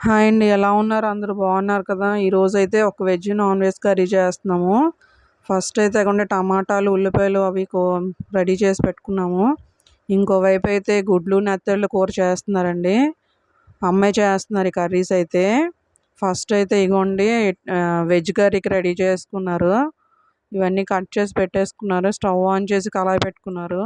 Hi అండి. ఎలా ఉన్నారు? అందరూ బాగున్నారు కదా! ఈరోజైతే ఒక వెజ్, నాన్ వెజ్ కర్రీ చేస్తున్నాము. ఫస్ట్ అయితే టమాటాలు, ఉల్లిపాయలు అవి రెడీ చేసి పెట్టుకున్నాము. ఇంకోవైపు అయితే గుడ్లు, నెత్తళ్ళు కూర చేస్తున్నారండి. అమ్మాయి చేస్తున్నారు ఈ కర్రీస్ అయితే. ఫస్ట్ అయితే వెజ్ కర్రీకి రెడీ చేసుకున్నారు. ఇవన్నీ కట్ చేసి పెట్టేసుకున్నారు. స్టవ్ ఆన్ చేసి కళాయి పెట్టుకున్నారు.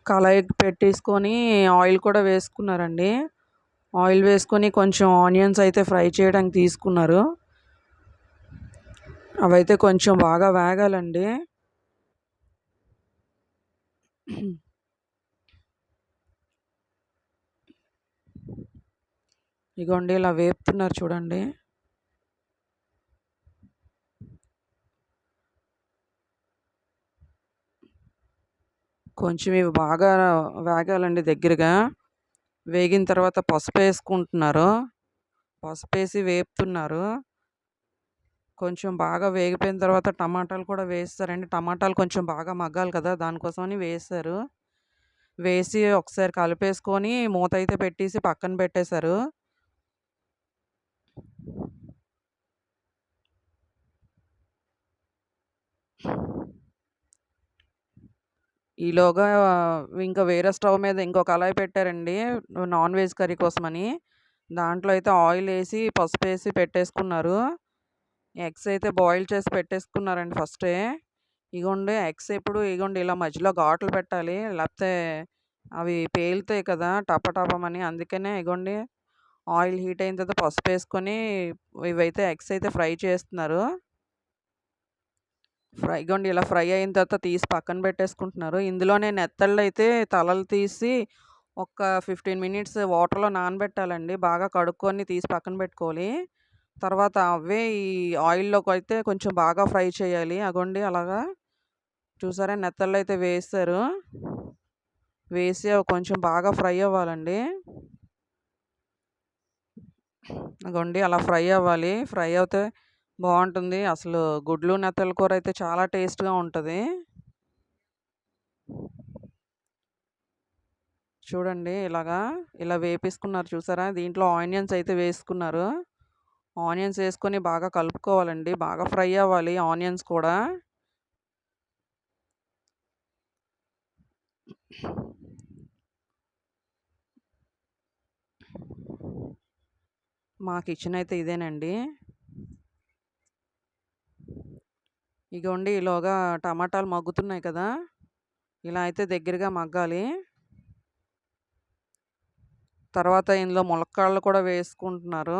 కళాయి పెట్టేసుకొని ఆయిల్ కూడా వేసుకున్నారండి. ఆయిల్ వేసుకొని కొంచెం ఆనియన్స్ అయితే ఫ్రై చేయడానికి తీసుకున్నారు. అవైతే కొంచెం బాగా వేగాలండి. ఇగోండి ఇలా వేపుతున్నారు చూడండి. కొంచెం ఇవి బాగా వేగాలండి దగ్గరగా. వేగిన తర్వాత పసుపు వేసుకుంటున్నారు. పసుపు వేసి వేపుతున్నారు. కొంచెం బాగా వేగిపోయిన తర్వాత టమాటాలు కూడా వేస్తారండి. టమాటాలు కొంచెం బాగా మగ్గాలి కదా! దానికోసమని వేశారు. వేసి ఒకసారి కలిపేసుకొని మూత అయితే పెట్టేసి పక్కన పెట్టేశారు. ఈలోగా ఇంకా వేరే స్టవ్ మీద ఇంకో కళాయి పెట్టారండి నాన్ వెజ్ కర్రీ కోసమని. దాంట్లో అయితే ఆయిల్ వేసి పసుపు వేసి పెట్టేసుకున్నారు. ఎగ్స్ అయితే బాయిల్ చేసి పెట్టేసుకున్నారండి ఫస్టే. ఎగ్స్ ఎప్పుడు ఇలా మధ్యలో ఘాట్లు పెట్టాలి. లేకపోతే అవి పేలుతాయి కదా టపటపమని. అందుకనే ఆయిల్ హీట్ అయిన తర్వాత పసుపు వేసుకొని ఇవైతే ఎగ్స్ అయితే ఫ్రై చేస్తున్నారు. ఇలా ఫ్రై అయిన తర్వాత తీసి పక్కన పెట్టేసుకుంటున్నారు. ఇందులోనే నెత్తళ్ళు అయితే తలలు తీసి ఒక 15 మినిట్స్ వాటర్‌లో నానబెట్టాలండి. బాగా కడుక్కొని తీసి పక్కన పెట్టుకోవాలి. తర్వాత అవే ఈ ఆయిల్‌లోకైతే కొంచెం బాగా ఫ్రై చేయాలి. అలాగా చూసారా నెత్తళ్ళైతే వేశారు. వేసి అవి కొంచెం బాగా ఫ్రై అవ్వాలండి. అలా ఫ్రై అవ్వాలి. ఫ్రై అవుతే బావుంటుంది. అసలు గుడ్లు, నెత్తళ్ళ కూర అయితే చాలా టేస్ట్‌గా ఉంటది. చూడండి ఇలా వేపేసుకున్నారు చూసారా? దీంట్లో ఆనియన్స్ అయితే వేసుకున్నారు. ఆనియన్స్ వేసుకొని బాగా కలుపుకోవాలండి. బాగా ఫ్రై అవ్వాలి ఆనియన్స్ కూడా. మా కిచెన్ అయితే ఇదేనండి. ఈలోగా టమాటాలు మగ్గుతున్నాయి కదా! ఇలా అయితే దగ్గరగా మగ్గాలి. తర్వాత ఇందులో ములక్కాడలు కూడా వేసుకుంటున్నారు.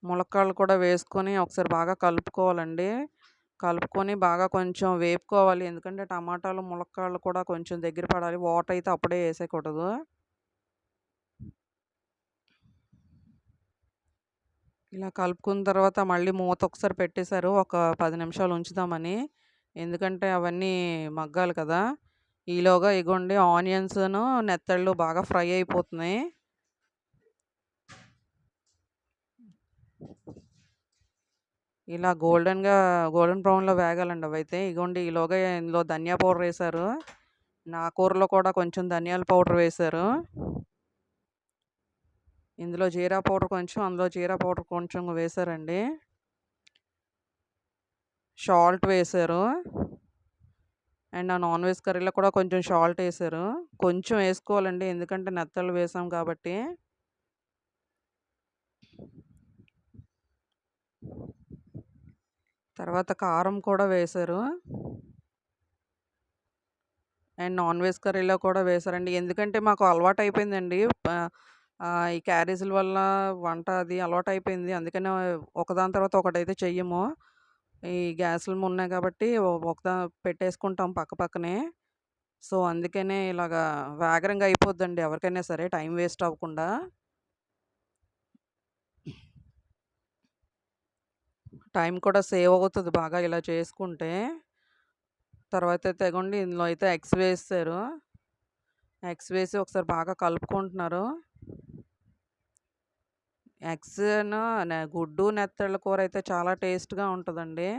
ములక్కాడలు కూడా వేసుకొని ఒకసారి బాగా కలుపుకోవాలండి. కలుపుకొని బాగా కొంచెం వేపుకోవాలి. ఎందుకంటే టమాటాలు, ములక్కాడలు కూడా కొంచెం దగ్గర పడాలి. వాటర్ అయితే అప్పుడే వేసేయకూడదు. ఇలా కలుపుకున్న తర్వాత మళ్ళీ మూత ఒకసారి పెట్టేశారు. ఒక 10 నిమిషాలు ఉంచుదామని. ఎందుకంటే అవన్నీ మగ్గాలి కదా! ఈలోగా ఆనియన్స్‌ను, నెత్తళ్ళు బాగా ఫ్రై అయిపోతున్నాయి. ఇలా గోల్డెన్ బ్రౌన్‌లో వేగాలండి అవైతే. ఈలోగా ఇందులో ధనియా పౌడర్ వేశారు. నా కూరలో కూడా కొంచెం ధనియాల పౌడర్ వేశారు. ఇందులో జీరా పౌడర్ కొంచెం, అందులో జీరా పౌడర్ కొంచెం వేశారండి. సాల్ట్ వేశారు. అండ్ ఆ నాన్ వెజ్ కర్రీలో కూడా కొంచెం సాల్ట్ వేశారు. కొంచెం వేసుకోవాలండి. ఎందుకంటే నెత్తళ్ళు వేసాం కాబట్టి. తర్వాత కారం కూడా వేశారు. అండ్ నాన్ వెజ్ కర్రీలో కూడా వేశారండి. ఎందుకంటే మాకు అలవాటయిపోయిందండి. ఈ క్యారేజీల వల్ల వంట అది అలవాటయిపోయింది. అందుకనే ఒకదాని తర్వాత ఒకటైతే చెయ్యము. ఈ గ్యాసులు ఉన్నాయి కాబట్టి పెట్టేసుకుంటాం పక్కనే. సో, అందుకనే ఇలాగా వేగరంగా అయిపోద్దండి ఎవరికైనా సరే టైం వేస్ట్ అవ్వకుండా. టైం కూడా సేవ్ అవుతది బాగా ఇలా చేసుకుంటే. తర్వాత అయితే ఇందులో అయితే ఎగ్స్ వేసేశారు. ఎగ్స్ వేసి ఒకసారి బాగా కలుపుకుంటున్నారు. గుడ్డు, నెత్తళ్ళ కూర అయితే చాలా టేస్ట్‌గా ఉంటదండి.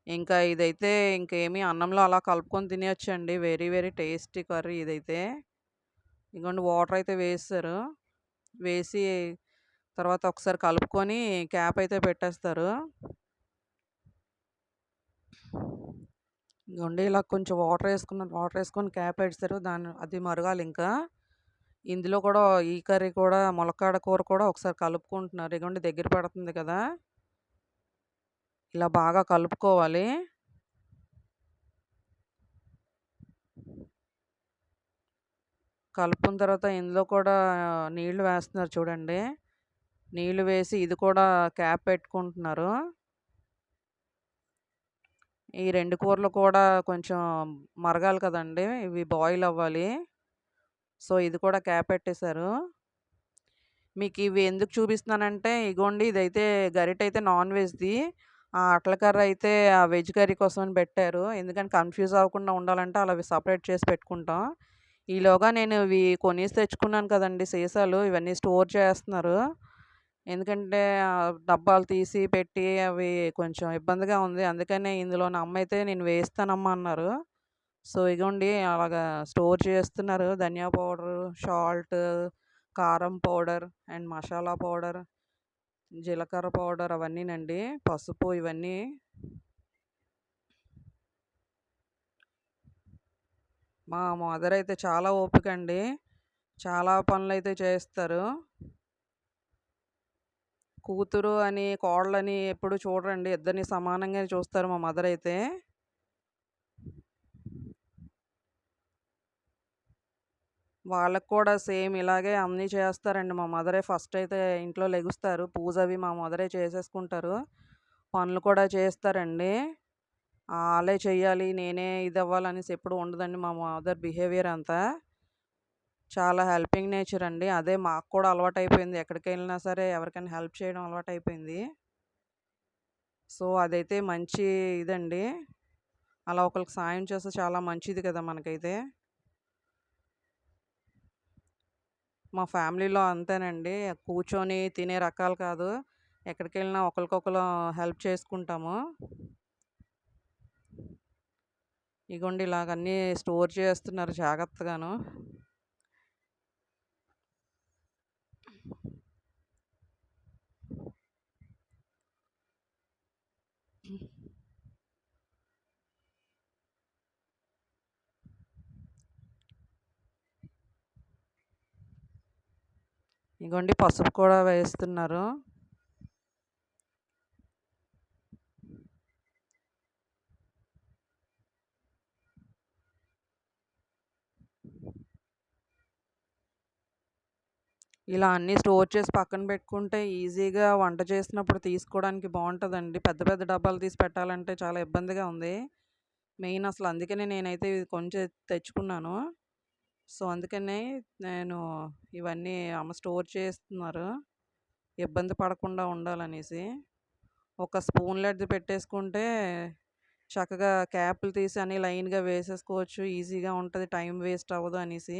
ఇంకా ఇదైతే ఇంకేమి అన్నంలో అలా కలుపుకొని తినేయొచ్చండి. వెరీ వెరీ టేస్టీ కర్రీ ఇదైతే. ఇదిగోండి వాటర్ అయితే వేసేశారు. వేసి తర్వాత ఒకసారి కలుపుకొని క్యాప్ అయితే పెట్టేస్తారు. ఇదిగోండి ఇలా కొంచెం వాటర్ ఏసుకొని క్యాప్ పెట్టేసారు. అది మరగాలింకా. ఇందులో కూడా ఈ కర్రీ కూడా ములక్కాడ కూర కూడా ఒకసారి కలుపుకుంటున్నారు. ఇదిగోండి దగ్గర పడుతుంది కదా! ఇలా బాగా కలుపుకోవాలి. కలుపుకున్న తర్వాత ఇందులో కూడా నీళ్లు వేస్తున్నారు చూడండి. నీళ్లు వేసి ఇది కూడా క్యాప్ పెట్టుకుంటున్నారు. ఈ 2 కూరలు కూడా కొంచెం మరగాలి కదండీ! ఇవి బాయిల్ అవ్వాలి. సో, ఇది కూడా క్యాప్ పెట్టేశారు. మీకివి ఎందుకు చూపిస్తున్నానంటే, ఇగోండి ఇదైతే గరిటైతే నాన్ వెజ్‌ది. ఆ అట్ల కర్ర అయితే ఆ వెజ్ కర్రీ కోసమని పెట్టారు. ఎందుకంటే కన్‌ఫ్యూజ్ అవ్వకుండా ఉండాలంటే అలా సెపరేట్ చేసి పెట్టుకుంటాం. ఈలోగా నేను ఇవి కొనేసి తెచ్చుకున్నాను కదండీ సీసాలు, ఇవన్నీ స్టోర్ చేస్తున్నారు. ఎందుకంటే డబ్బాలు తీసి పెట్టి అవి కొంచెం ఇబ్బందిగా ఉంది. అందుకనే ఇందులోని అమ్మయితే "నేను వేస్తానమ్మా" అన్నారు. సో, ఇగోండి అలాగా స్టోర్ చేస్తున్నారు. ధనియా పౌడరు, సాల్ట్, కారం పౌడర్ అండ్ మసాలా పౌడర్, జీలకర్ర పౌడర్ అవన్నీనండి. పసుపు ఇవన్నీ. మా మదర్ అయితే చాలా ఓపికండి. చాలా పనులైతే చేస్తారు. కూతురు అని, కోడలని ఎప్పుడు చూడరండి. ఇద్దరిని సమానంగానే చూస్తారు మా మదర్ అయితే. వాళ్ళకి కూడా సేమ్ ఇలాగే అన్నీ చేస్తారండి. మా మదరే ఫస్ట్ అయితే ఇంట్లో లెగుస్తారు. పూజ అవి మా మదరే చేసేసుకుంటారు. పనులు కూడా చేస్తారండి. ఆళ్ళే చెయ్యాలి, నేనే ఇదవ్వాలనేసి ఎప్పుడు ఉండదండి మా మదర్ బిహేవియర్ అంతా. చాలా హెల్పింగ్ నేచర్ అండి. అదే మాకు కూడా అలవాటయిపోయింది. ఎక్కడికెళ్ళినా సరే ఎవరికైనా హెల్ప్ చేయడం అలవాటయిపోయింది. సో, అదైతే మంచి ఇదండి. అలా ఒకళ్ళకి సాయం చేస్తే చాలా మంచిది కదా మనకైతే. మా ఫ్యామిలీలో అంతేనండి. కూర్చొని తినే రకాలు కాదు. ఎక్కడికెళ్ళినా ఒకళ్ళకొకళ్ళం హెల్ప్ చేసుకుంటాము. ఇగోండి ఇలాగ అన్నీ స్టోర్ చేస్తున్నారు జాగ్రత్తగాను. ఇగోండి పసుపు కూడా వేస్తున్నారు. ఇలా అన్నీ స్టోర్ చేసి పక్కన పెట్టుకుంటే ఈజీగా వంట చేసినప్పుడు తీసుకోవడానికి బావుంటదండి. పెద్ద పెద్ద డబ్బాలు తీసి పెట్టాలంటే చాలా ఇబ్బందిగా ఉంది. మెయిన్ అసలు అందుకనే నేనైతే ఇది తెచ్చుకున్నాను. సో, అందుకనే నేను ఇవన్నీ అమ్మ స్టోర్ చేస్తున్నారు. ఇబ్బంది పడకుండా ఉండాలనేసి. ఒక స్పూన్‌లది పెట్టేసుకుంటే చక్కగా క్యాపులు తీసి అన్నీ లైన్‌గా వేసేసుకోవచ్చు. ఈజీగా ఉంటది. టైం వేస్ట్ అవ్వదు అనేసి.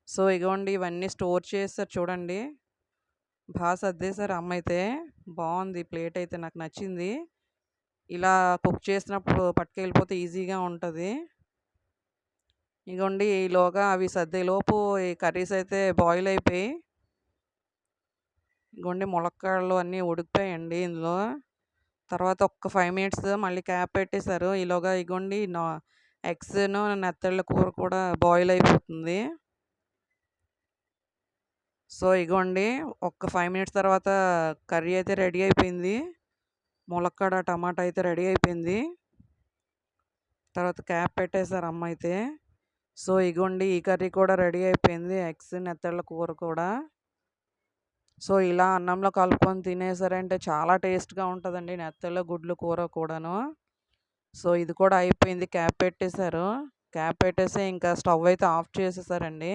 సో, ఇగోండి ఇవన్నీ స్టోర్ చేసేసారు చూడండి. సర్దేశారు అమ్మయితే. బావుంది ప్లేటయితే నాకు నచ్చింది. ఇలా కుక్ చేసినప్పుడు పట్టుకెళ్ళిపోతే ఈజీగా ఉంటది. ఇగోండి ఈలోగా అవి సర్దేలోపు ఈ కర్రీస్ అయితే బాయిల్ అయిపోయి, ఇగోండి ములక్కాడలు అన్నీ ఉడికిపోయాయండి ఇందులో. తర్వాత ఒక్క 5 మినిట్స్ మళ్ళీ క్యాప్ పెట్టేశారు. ఈలోగా ఇగోండి ఎగ్స్‌ను, నెత్తళ్ళ కూర కూడా బాయిల్ అయిపోతుంది. సో, ఇగోండి ఒక్క 5 మినిట్స్ తర్వాత కర్రీ అయితే రెడీ అయిపోయింది. ములక్కాడ, టమాటా అయితే రెడీ అయిపోయింది. తర్వాత క్యాప్ పెట్టేశారు అమ్మయితే. సో, ఇగోండి ఈ కర్రీ కూడా రెడీ అయిపోయింది. ఎగ్స్, నెత్తళ్ళ కూర కూడా. సో, ఇలా అన్నంలో కలుపుకొని తినేసారంటే చాలా టేస్ట్‌గా ఉంటదండి నెత్తళ్ళు, గుడ్లు కూర కూడాను. సో, ఇది కూడా అయిపోయింది. క్యాప్ పెట్టేశారు. క్యాప్ పెట్టేసి ఇంకా స్టవ్ అయితే ఆఫ్ చేసేసారండి.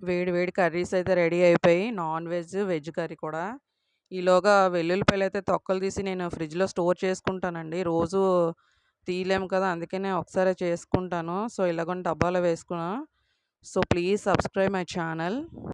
వేడి వేడి కర్రీస్ అయితే రెడీ అయిపోయి నాన్ వెజ్, వెజ్ కర్రీ కూడా. ఈలోగా వెల్లుల్లిపాయలైతే తొక్కలు తీసి నేను ఫ్రిడ్జ్‌లో స్టోర్ చేసుకుంటానండి. రోజు తీయలేము కదా! అందుకనే ఒకసారే చేసుకుంటాను. సో, ఇలాగని డబ్బాలో వేసుకున్నా. So, please subscribe my channel.